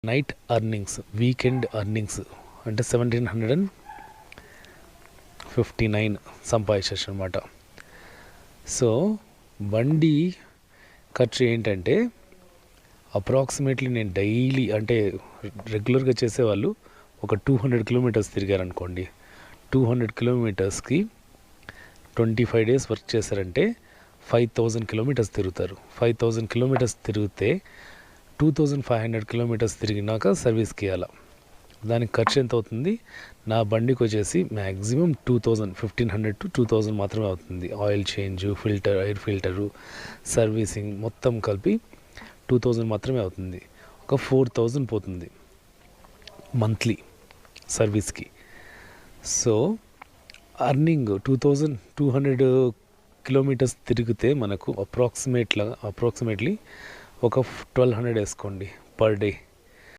Night earnings, weekend earnings అంటే 1759 సంపాదించచ్చు అనమాట. So బండి ఖర్చు ఏంటంటే అప్రాక్సిమేట్లీ నేను డైలీ అంటే రెగ్యులర్గా చేసేవాళ్ళు ఒక 200 కిలోమీటర్స్ తిరిగారనుకోండి. 200 కిలోమీటర్స్కి 25 days వర్క్ చేశారంటే 5000 కిలోమీటర్స్ తిరుగుతారు. 5000 కిలోమీటర్స్ తిరిగితే 2500 కిలోమీటర్స్ తిరిగినాక సర్వీస్కి ఇవ్వాలి. దానికి ఖర్చు ఎంత అవుతుంది? నా బండికి వచ్చేసి మ్యాక్సిమం 1500 to 2000 మాత్రమే అవుతుంది. Oil change, filter, air filter, servicing మొత్తం కలిపి 2000 మాత్రమే అవుతుంది. ఒక 4000 పోతుంది మంత్లీ సర్వీస్కి. సో అర్నింగ్ 2200 కిలోమీటర్స్ తిరిగితే మనకు అప్రాక్సిమేట్లీ ఒక 1200 వేసుకోండి పర్ డే.